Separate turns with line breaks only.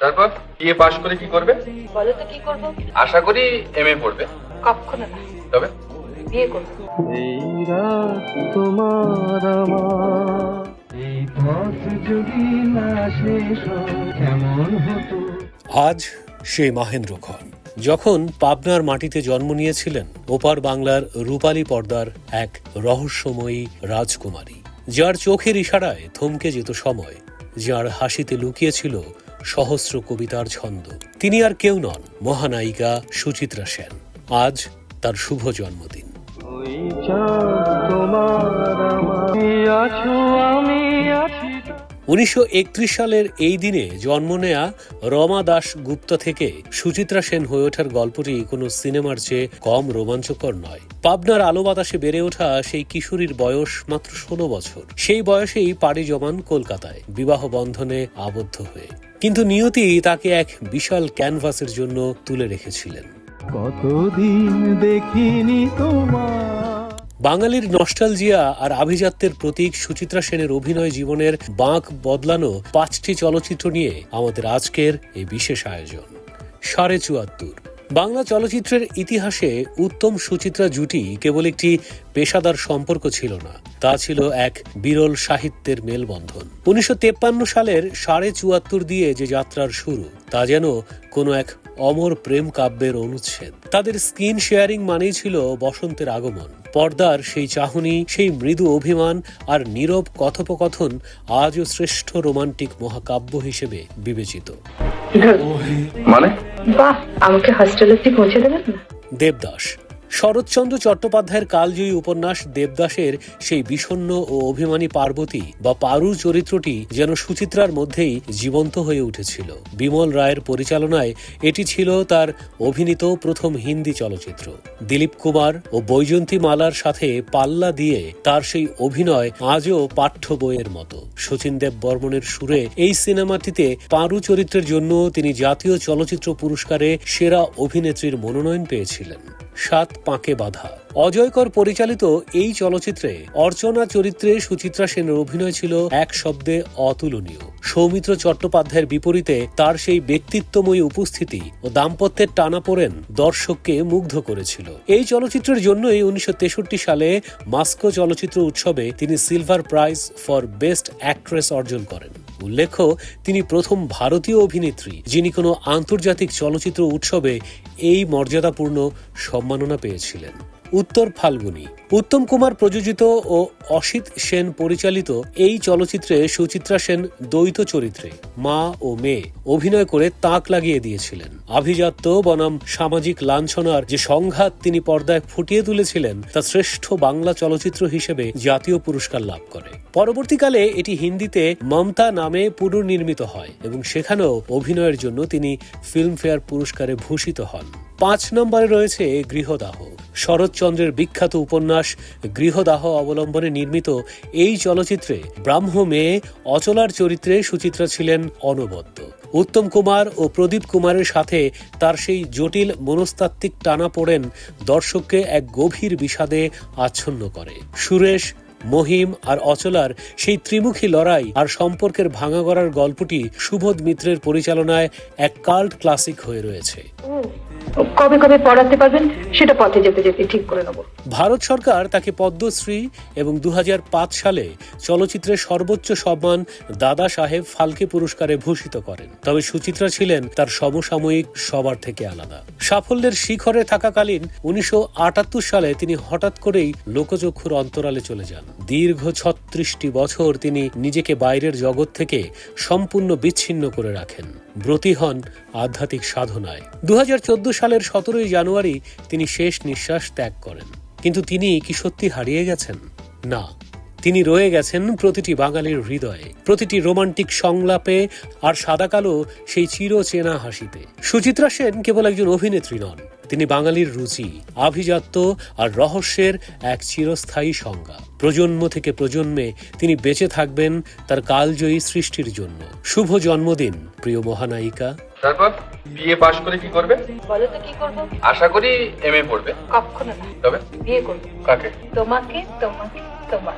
তারপর বিএ পাশ করে কি করবে?
বলো তো কি করবো?
আশা করি এমএ পড়বে।
কখনো না,
তবে
বিয়ে করবো।
এই রাত তোমার আমার, এই পথ যদি না শেষ হয় কেমন হতো।
আজ সেই মাহেন্দ্রক্ষণ যখন পাবনার মাটিতে জন্ম নিয়েছিলেন ওপার বাংলার রূপালী পর্দার এক রহস্যময়ী রাজকুমারী, যার চোখের ইশারায় থমকে যেত সময়, যার হাসিতে লুকিয়েছিল সহস্র কবিতার ছন্দ। তিনি আর কেউ নন, মহানায়িকা সুচিত্রা সেন। আজ তার শুভ জন্মদিন।
ওই চাঁদ তোমার আমার, তুমি আছো আমি আছি।
1931 সালের এই দিনে জন্ম নেয়া রমা দাস গুপ্তা থেকে সুচিত্রা সেন হয়ে ওঠার গল্পটি কোনো সিনেমার চেয়ে কম রোমাঞ্চকর নয়। পাবনার আলো বাতাসে বেড়ে ওঠা সেই কিশোরীর বয়স মাত্র 16 বছর। সেই বয়সেই পাড়ি জমান কলকাতায়, বিবাহ বন্ধনে আবদ্ধ হয়ে। কিন্তু নিয়তি তাকে এক বিশাল ক্যানভাসের জন্য তুলে রেখেছিলেন।
কতদিন দেখিনি তোমার।
বাঙালির নস্টালজিয়া আর আভিজাত্যের প্রতীক সুচিত্রা সেনের অভিনয় জীবনের বাঁক বদলানো 5টি চলচ্চিত্র নিয়ে আমাদের আজকের এই বিশেষ আয়োজন। 74.5। বাংলা চলচ্চিত্রের ইতিহাসে উত্তম সুচিত্রা জুটি কেবল একটি পেশাদার সম্পর্ক ছিল না, তা ছিল এক বিরল সাহিত্যের মেলবন্ধন। 1953 সালের 74.5 দিয়ে যে যাত্রার শুরু, তা যেন কোনো এক অমর প্রেম কাব্যের অনুচ্ছেদ। তাদের স্ক্রিন শেয়ারিং মানেই ছিল বসন্তের আগমন। পর্দার সেই চাহনি, সেই মৃদু অভিমান আর নীরব কথোপকথন আজও শ্রেষ্ঠ রোমান্টিক মহাকাব্য হিসেবে বিবেচিত।
মানে
বাহ, আমাকে হস্টেল অব্দি পৌঁছে দেবেন না?
দেবদাস। শরৎচন্দ্র চট্টোপাধ্যায়ের কালজয়ী উপন্যাস দেবদাসের সেই বিষণ্ণ ও অভিমানী পার্বতী বা পারুর চরিত্রটি যেন সুচিত্রার মধ্যেই জীবন্ত হয়ে উঠেছিল। বিমল রায়ের পরিচালনায় এটি ছিল তার অভিনীত প্রথম হিন্দি চলচ্চিত্র। দিলীপ কুমার ও বৈজয়ন্তী মালার সাথে পাল্লা দিয়ে তার সেই অভিনয় আজও পাঠ্য বইয়ের মতো। শচীন দেব বর্মনের সুরে এই সিনেমাটিতে পারু চরিত্রের জন্য তিনি জাতীয় চলচ্চিত্র পুরস্কারে সেরা অভিনেত্রীর মনোনয়ন পেয়েছিলেন। 7 পাঁকে বাঁধা। অজয় কর পরিচালিত এই চলচ্চিত্রে অর্চনা চরিত্রে সুচিত্রা সেনের অভিনয় ছিল এক শব্দে অতুলনীয়। সৌমিত্র চট্টোপাধ্যায়ের বিপরীতে তার সেই ব্যক্তিত্বময়ী উপস্থিতি ও দাম্পত্যের টানাপোড়েন দর্শককে মুগ্ধ করেছিল। এই চলচ্চিত্রের জন্যই 1963 সালে মাস্কো চলচ্চিত্র উৎসবে তিনি silver prize for best actress অর্জন করেন। উল্লেখ্য, তিনি প্রথম ভারতীয় অভিনেত্রী যিনি কোনো আন্তর্জাতিক চলচ্চিত্র উৎসবে এই মর্যাদাপূর্ণ সম্মাননা পেয়েছিলেন। উত্তর ফাল্গুনী। উত্তম কুমার প্রযোজিত ও অসিত সেন পরিচালিত এই চলচ্চিত্রে সুচিত্রা সেন দ্বৈত চরিত্রে মা ও মেয়ে অভিনয় করে তাক লাগিয়ে দিয়েছিলেন। আভিজাত্য বনাম সামাজিক লাঞ্ছনার যে সংঘাত তিনি পর্দায় ফুটিয়ে তুলেছিলেন, তা শ্রেষ্ঠ বাংলা চলচ্চিত্র হিসেবে জাতীয় পুরস্কার লাভ করে। পরবর্তীকালে এটি হিন্দিতে মমতা নামে পুনর্নির্মিত হয় এবং সেখানেও অভিনয়ের জন্য তিনি ফিল্মফেয়ার পুরস্কারে ভূষিত হন। 5 নম্বরে রয়েছে গৃহদাহ। শরৎচন্দ্রের বিখ্যাত উপন্যাস গৃহদাহ অবলম্বনে নির্মিত এই চলচ্চিত্রে ব্রাহ্ম মেয়ে অচলার চরিত্রে সুচিত্রা ছিলেন অনবদ্য। উত্তম কুমার ও প্রদীপ কুমারের সাথে তার সেই জটিল মনস্তাত্ত্বিক টানাপোড়েন দর্শককে এক গভীর বিষাদে আচ্ছন্ন করে। সুরেশ, মহিম আর অচলার সেই ত্রিমুখী লড়াই আর সম্পর্কের ভাঙা গড়ার গল্পটি সুবোধ মিত্রের পরিচালনায় এক কাল্ট ক্লাসিক হয়ে রয়েছে।
কবে কবে পড়াতে পারবেন সেটা পথে যেতে যেতে ঠিক করে নেব।
ভারত সরকার তাকে পদ্মশ্রী এবং 2005 সালে চলচ্চিত্রের সর্বোচ্চ সম্মান দাদা সাহেব ফালকে পুরস্কারে ভূষিত করেন। তবে সুচিত্রা ছিলেন তার সমসাময়িক সবার থেকে আলাদা। সাফল্যের শিখরে থাকাকালীন 1978 সালে তিনি হঠাৎ করেই লোকচক্ষুর অন্তরালে চলে যান। দীর্ঘ 36টি বছর তিনি নিজেকে বাইরের জগৎ থেকে সম্পূর্ণ বিচ্ছিন্ন করে রাখেন। ব্রতী হন আধ্যাত্মিক সাধনায়। 2014 সালের 17 জানুয়ারি তিনি শেষ নিঃশ্বাস ত্যাগ করেন। কিন্তু তিনি কি সত্যি হারিয়ে গেছেন? না, তিনি রয়ে গেছেন প্রতিটি বাঙালির হৃদয়ে, প্রতিটি রোমান্টিক সংলাপে আর সাদাকালো সেই চিরচেনা হাসিতে। সুচিত্রা সেন কেবল একজন অভিনেত্রী নন, তিনি বাঙালির রুচি, আভিজাত্য আর রহস্যের এক চিরস্থায়ী সংজ্ঞা। প্রজন্ম থেকে প্রজন্মে তিনি বেঁচে থাকবেন তার কালজয়ী সৃষ্টির জন্য। শুভ জন্মদিন প্রিয় মহানায়িকা।
তারপর বিএ পাশ করে কি করবে?
বলো তো কি করবো?
আশা করি এমএ পড়বে।
কখনো না,
তবে
বিয়ে করবো।
কাকে?
তোমাকে, তোমাকে, তোমার।